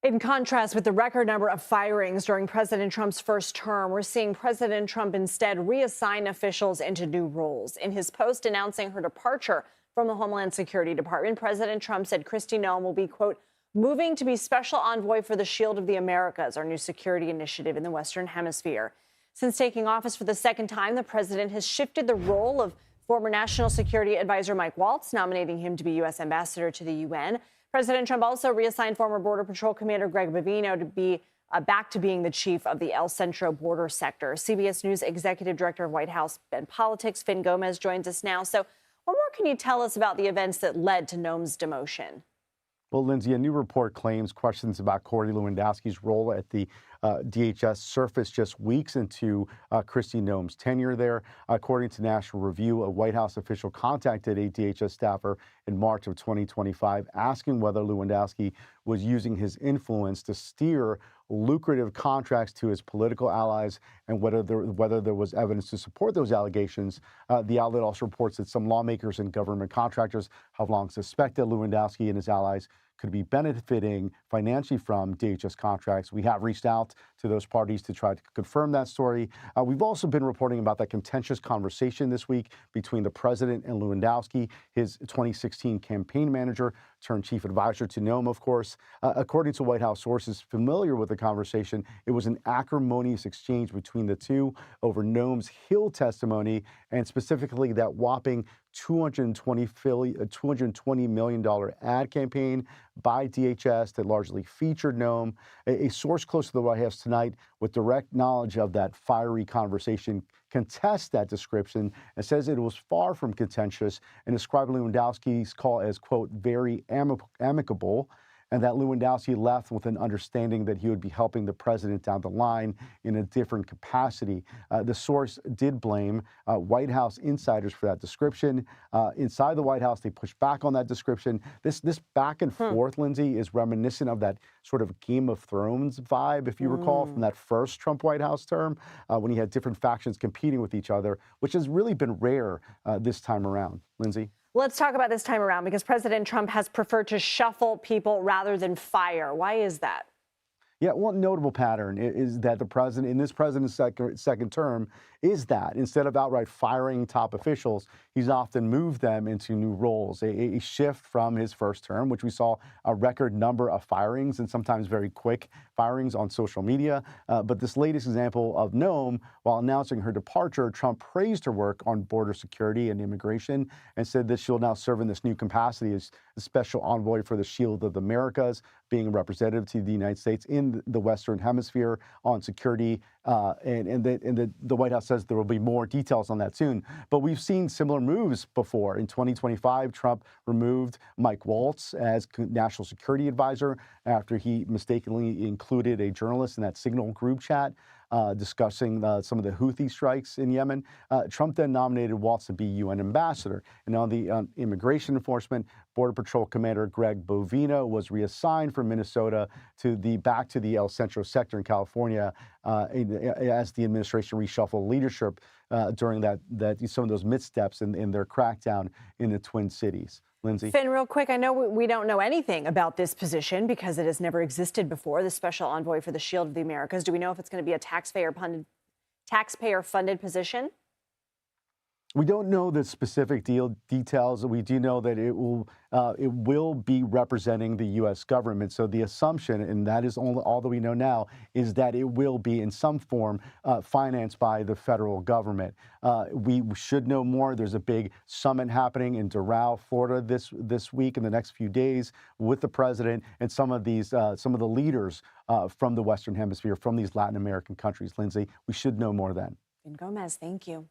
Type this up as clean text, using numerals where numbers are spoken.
In contrast with the record number of firings during President Trump's first term, we're seeing President Trump instead reassign officials into new roles. In his post announcing her departure from the Homeland Security Department, President Trump said Kristi Noem will be, quote, moving to be special envoy for the Shield of the Americas, our new security initiative in the Western Hemisphere. Since taking office for the second time, the president has shifted the role of former National Security Advisor Mike Waltz, nominating him to be U.S. ambassador to the UN. President Trump also reassigned former Border Patrol Commander Greg Bovino to be back to being the chief of the El Centro border sector. CBS News Executive Director of White House and Politics Fin Gómez joins us now. So what more can you tell us about the events that led to Noem's demotion? Well, Lindsay, a new report claims questions about Corey Lewandowski's role at the DHS surfaced just weeks into Kristi Noem's tenure there. According to National Review, a White House official contacted a DHS staffer in March of 2025 asking whether Lewandowski was using his influence to steer lucrative contracts to his political allies and whether there was evidence to support those allegations. The outlet also reports that some lawmakers and government contractors have long suspected Lewandowski and his allies could be benefiting financially from DHS contracts. We have reached out to those parties to try to confirm that story. We've also been reporting about that contentious conversation this week between the president and Lewandowski, his 2016 campaign manager turned chief advisor to Noem, of course. According to White House sources familiar with the conversation, it was an acrimonious exchange between the two over Noem's Hill testimony and specifically that whopping $220 million ad campaign by DHS that largely featured Noem. A source close to the White House tonight with direct knowledge of that fiery conversation contests that description and says it was far from contentious and described Lewandowski's call as, quote, very amicable, and that Lewandowski left with an understanding that he would be helping the president down the line in a different capacity. The source did blame White House insiders for that description. Inside the White House, they pushed back on that description. This back and forth, Lindsay, is reminiscent of that sort of Game of Thrones vibe, if you recall, from that first Trump White House term, when he had different factions competing with each other, which has really been rare this time around. Lindsay? Let's talk about this time around because President Trump has preferred to shuffle people rather than fire. Why is that? Yeah, one notable pattern is that the president, in this president's second term, is that instead of outright firing top officials, he's often moved them into new roles, a shift from his first term, which we saw a record number of firings and sometimes very quick firings on social media. But this latest example of Noem, while announcing her departure, Trump praised her work on border security and immigration and said that she'll now serve in this new capacity as a special envoy for the Shield of the Americas, being a representative to the United States in the Western Hemisphere on security. And the White House says there will be more details on that soon. But we've seen similar moves before. In 2025, Trump removed Mike Waltz as national security advisor after he mistakenly included a journalist in that Signal group chat discussing some of the Houthi strikes in Yemen. Trump then nominated Waltz to be UN ambassador. And on the immigration enforcement, Border Patrol Commander Greg Bovino was reassigned from Minnesota back to the El Centro sector in California as the administration reshuffled leadership during some of those missteps in their crackdown in the Twin Cities. Lindsay? Finn, real quick, I know we don't know anything about this position because it has never existed before, the special envoy for the Shield of the Americas. Do we know if it's going to be a taxpayer-funded position? We don't know the specific details. We do know that it will be representing the U.S. government. So the assumption, and that is all that we know now, is that it will be in some form financed by the federal government. We should know more. There's a big summit happening in Doral, Florida this week in the next few days with the president and some of the leaders from the Western Hemisphere, from these Latin American countries. Lindsay, we should know more then. Fin Gómez, thank you.